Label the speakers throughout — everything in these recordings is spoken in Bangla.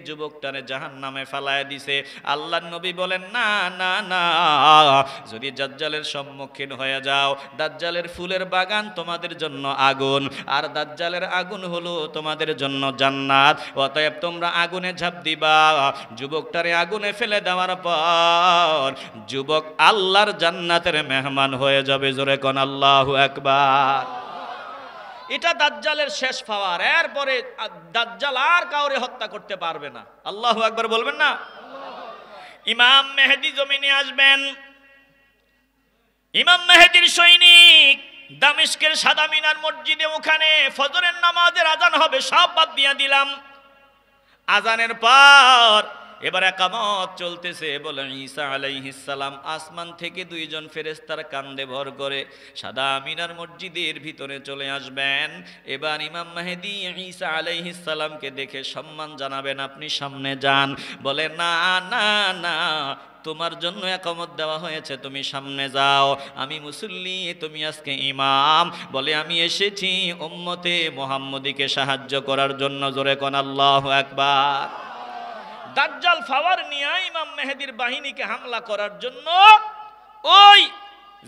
Speaker 1: যুবকটারে জাহান্নামে ফালায় দিছে। আল্লাহর নবী বলেন, না না না, যদি দাজ্জালের সম্মুখীন হয়ে যাও, দাজ্জালের ফুলের বাগান তোমাদের জন্য আগুন, আর দাজ্জালের আগুন হলো তোমাদের জন্য জান্নাত। অতএব তোমরা আগুনে ঝাঁপ দিবা। যুবকটারে আগুনে ফেলে দেওয়ার পর যুবক আল্লাহর জান্নাতের মেহমান হয়ে যাবে। জোরে কোন আল্লাহু আকবার। এটা দাজ্জালের শেষ পাওয়ার। এরপরে দাজ্জাল আর কাউরে হত্যা করতে পারবে না। আল্লাহু আকবার বলবেন না? ইমাম মেহেদী জমিনে আসবেন। ইমাম মেহেদীর সৈনিক দামেস্কের সাদা মিনার মসজিদে, ওখানে ফজরের নামাজের আজান হবে, সব বাদ দিয়ে দিলাম। আজানের পর এবার একামত চলতেছে। বলে ঈসা আলাইহিস সালাম আসমান থেকে দুইজন ফেরেশতার কান্দে ভর করে সাদা মিনার মসজিদের ভিতরে চলে আসবেন। এবার ইমাম মেহেদী ঈসা আলাইহিস সালামকে দেখে সম্মান জানাবেন, আপনি সামনে যান। বলে, না না না, তোমার জন্য একামত দেওয়া হয়েছে, তুমি সামনে যাও। আমি মুসল্লি, তুমি আজকে ইমাম। বলে, আমি এসেছি উম্মতে মুহাম্মদীকে সাহায্য করার জন্য। জোরে কোন আল্লাহু আকবার। দাজ্জাল ফাওয়ার নিয়ে ইমাম মেহেদীর বাহিনীকে হামলা করার জন্য ওই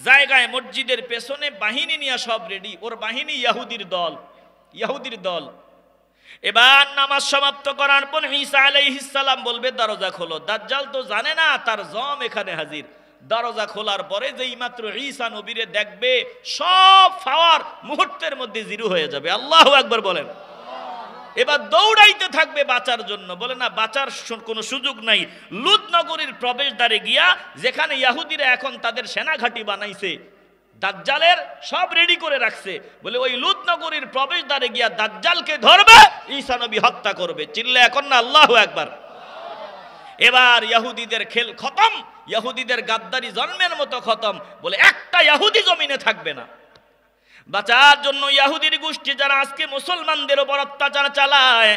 Speaker 1: জায়গায় মসজিদের পেছনে বাহিনী নিয়ে সব রেডি। ওর বাহিনী ইহুদির দল। এবার নামাজ সমাপ্ত করার পর ঈসা আলাইহিস সালাম বলবে, দরজা খোলো। দাজ্জাল তো জানে না তার জম এখানে হাজির। দরজা খোলার পরে যেই মাত্র ঈসা নবীরে দেখবে, সব ফাওয়ার মুহূর্তের মধ্যে জিরো হয়ে যাবে। আল্লাহু আকবার বলেন। এবার দৌড়াইতে থাকবে বাঁচার জন্য। বলে, না, বাঁচার কোনো সুযোগ নাই। লুদ নগরীর প্রবেশদ্বারে গিয়া, যেখানে ইহুদিরা এখন তাদের সেনাঘাঁটি বানাইছে, দাজ্জালের সব রেডি করে রাখছে, বলে ওই লুদ নগরীর প্রবেশদ্বারে গিয়া দাজ্জালকে ধরবে, ঈসা নবী হত্যা করবে। চিল্লা এখন না আল্লাহু আকবার। এবার ইহুদিদের খেল খতম, ইহুদিদের গাদ্দারি জন্মের মতো খতম। বলে, একটা ইহুদি জমিনে থাকবে না। বাঁচার জন্য ইহুদির গোষ্ঠী যারা আজকে মুসলমানদের উপর অত্যাচার চালায়,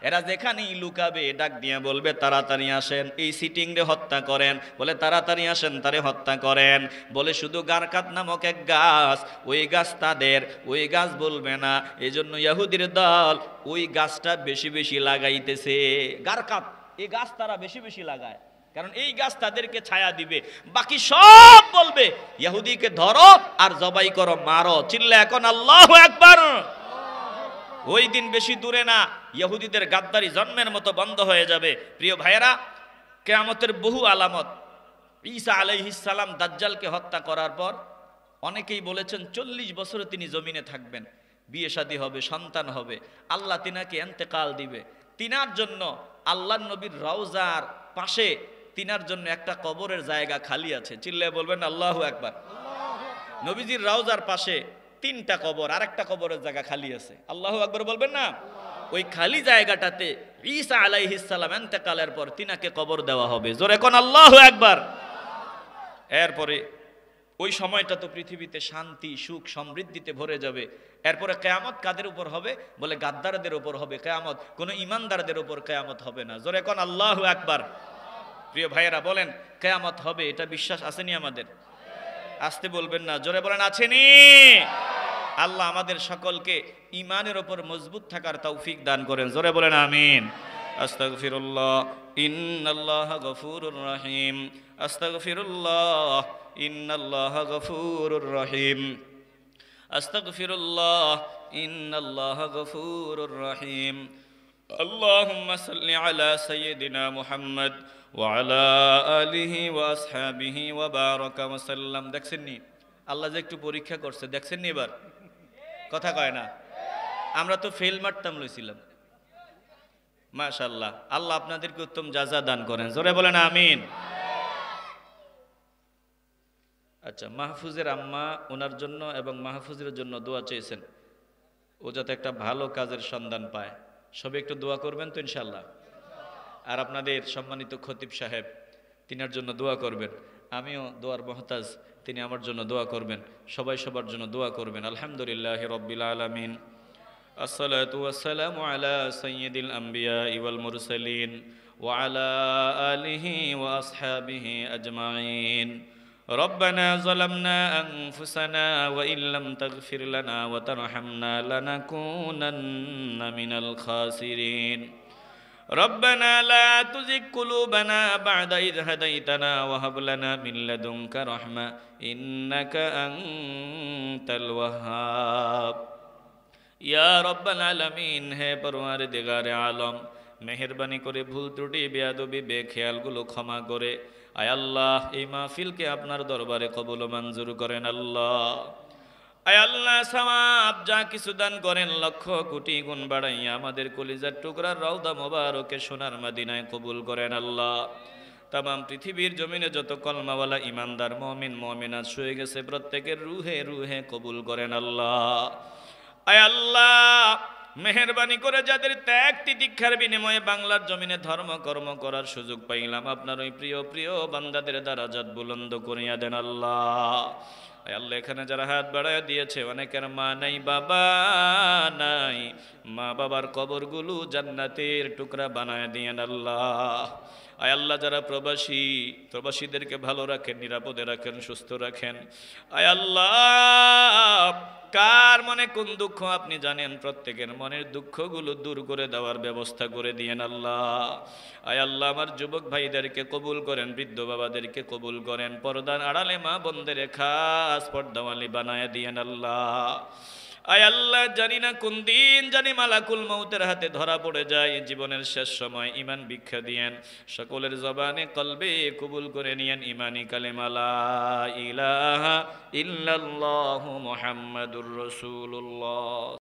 Speaker 1: এরা যেখানেই লুকাবে ডাক দিয়ে বলবে, তাড়াতাড়ি আসেন, এই সিটিং রে হত্যা করেন। বলে, তাড়াতাড়ি আসেন, তারে হত্যা করেন। বলে, শুধু গারকাত নামক এক গাছ, ওই গাছ তাদের, ওই গাছ বলবে না। এই জন্য ইহুদির দল ওই গাছটা বেশি বেশি লাগাইতেছে। গারকাত, এই গাছ তারা বেশি বেশি লাগায়, কারণ এই গাছ তাদেরকে ছায়া দিবে। বাকি সব বলবে, ইহুদিকে ধরো আর জবাই করো, মারো। চিল্লা এখন আল্লাহু আকবার। ওই দিন বেশি দূরে না, ইহুদিদের গাদ্দারি জন্মের মতো বন্ধ হয়ে যাবে। প্রিয় ভাইয়েরা, কিয়ামতের বহু আলামত। ঈসা আলাইহিস সালাম দাজ্জালকে হত্যা করার পর অনেকেই বলেছেন 40 বছরে তিনি জমিনে থাকবেন, বিয়ে শাদী হবে, সন্তান হবে, আল্লাহ তিনাকে ইন্তেকাল দিবে। তিনার জন্য আল্লাহর নবীর রওজার পাশে তিনার জন্য একটা কবরের জায়গা খালি আছে। চিল্লায় বলবেন আল্লাহু আকবার। নবীজির রওজার পাশে 3টা কবর, আর একটা কবরের জায়গা খালি আছে। আল্লাহু আকবার বলবেন না? ওই খালি জায়গাটাতে ঈসা আলাইহিস সালাম ইন্তেকালের পর তিনাকে কবর দেওয়া হবে। জোরে কোন আল্লাহু আকবার। এরপরে ওই সময়টা তো পৃথিবীতে শান্তি, সুখ, সমৃদ্ধিতে ভরে যাবে। এরপরে কিয়ামত কাদের উপর হবে? বলে, গাদ্দারদের উপর হবে কিয়ামত, কোনো ইমানদারদের উপর কিয়ামত হবে না। জোরে কোন আল্লাহু আকবার। প্রিয় ভাইয়েরা, বলেন কিয়ামত হবে, এটা বিশ্বাস আসেনি আমাদের? আসতে বলবেন না, জোরে বলেন আছেনি? আল্লাহ আমাদের সকলকে ঈমানের উপর মজবুত থাকার তৌফিক দান করেন। জোরে বলেন আমিন। আস্তাগফিরুল্লাহ, ইন্নাল্লাহা গফুরুর রহিম। আস্তাগফিরুল্লাহ, ইন্নাল্লাহা গফুরুর রহিম। আস্তাগফিরুল্লাহ, ইন্নাল্লাহা গফুরুর রহিম। আল্লাহুম্মা সাল্লি আলা সাইয়্যিদিনা মুহাম্মদ ওয়া আলা আলিহি ওয়া আসহাবিহি ওয়া বারাকা ওয়া সাল্লাম। দেখছেননি আল্লাহ যে একটু পরীক্ষা করছে? দেখছেননি? এবার কথা কয় না? আমরা তো ফেল মারতাম লইছিলাম। মাশাআল্লাহ, আল্লাহ আপনাদেরকে উত্তম জাযা দান করেন। জোরে বলেন আমিন। আচ্ছা, মাহফুজের আম্মা ওনার জন্য এবং মাহফুজের জন্য দোয়া চেয়েছেন, ও যাতে একটা ভালো কাজের সন্ধান পায়। সবাই একটু দোয়া করবেন তো ইনশাআল্লাহ। আর আপনাদের সম্মানিত খতিব সাহেব, তিনার জন্য দোয়া করবেন। আমিও দোয়ার মহতাজ, তিনি আমার জন্য দোয়া করবেন। সবাই সবার জন্য দোয়া করবেন। আলহামদুলিল্লাহি রাব্বিল আলামিন। আসসালাতু ওয়াসসালামু আলা সাইয়্যিদিল আমবিয়া ওয়াল মুরসালিন ওয়া আলা আলিহি ওয়া আসহাবিহি আজমাইন। ربنا ظلمنا أنفسنا وإن لم تغفر لنا وترحمنا لنكونن من الخاسرين ربنا لا تزغ قلوبنا بعد إذ هديتنا وهب لنا من لدنك رحمة إنك أنت الوهاب ইয়া রব্বাল আলামিন, হে পরওয়ারদিগারে আলম, মেহেরবানি করে ভুল ত্রুটি বেয়াদবি বেখেয়ালগুলো ক্ষমা করে আয় আল্লাহ এই মাহফিলকে আপনার দরবারে কবুল ও মঞ্জুর করেন আল্লাহ। আয় আল্লাহ সওয়াব যা কিছু দান করেন লক্ষ কোটি গুণ বাড়াইয়া আমাদের কলিজার টুকরার রওদা মোবারকে সোনার মদিনায় কবুল করেন আল্লাহ। তামাম পৃথিবীর জমিনে যত কলমাওয়ালা ইমানদার মুমিন মুমিনাত শুয়ে গেছে প্রত্যেকের রুহে রুহে কবুল করেন আল্লাহ। আয় আল্লাহ মেহেরবানি করে যাদের ত্যাগ তিতিক্ষার বিনিময়ে বাংলার জমিনে ধর্ম কর্ম করার সুযোগ পাইলাম, আপনার ওই প্রিয় প্রিয় বান্দাদের দারাজাত বুলন্দ করিয়া দেন আল্লাহ। আয় আল্লাহ এখানে যারা হাত বাড়ায় দিয়েছে অনেকের মা নাই বাবা নাই, মা বাবার কবরগুলো জান্নাতের টুকরা বানায় দিয়েন আল্লাহ। আয় আল্লাহ যারা প্রবাসী, প্রবাসীদেরকে ভালো রাখেন, নিরাপদে রাখেন, সুস্থ রাখেন। আয় আল্লাহ কার মনে কোন দুঃখ আপনি জানেন, প্রত্যেকের মনের দুঃখগুলো দূর করে দেওয়ার ব্যবস্থা করে দিয়েন আল্লাহ। আয় আল্লাহ আমার যুবক ভাইদেরকে কবুল করেন, বৃদ্ধ বাবাদেরকে কবুল করেন, পর্দার আড়ালে মা বোনদের খাস পর্দাওয়ালি বানায় দিয়েন আল্লাহ। আয় আল্লাহ জানি না কোন দিন জানি মালাকুল মউতের হাতে ধরা পড়ে যায়, জীবনের শেষ সময় ইমান ভিক্ষা দিয়েন, সকলের জবানে কলবে কবুল করে নিয়েন ইমানি কালেমা লা ইলাহা ইল্লাল্লাহু মুহাম্মাদুর রাসূলুল্লাহ।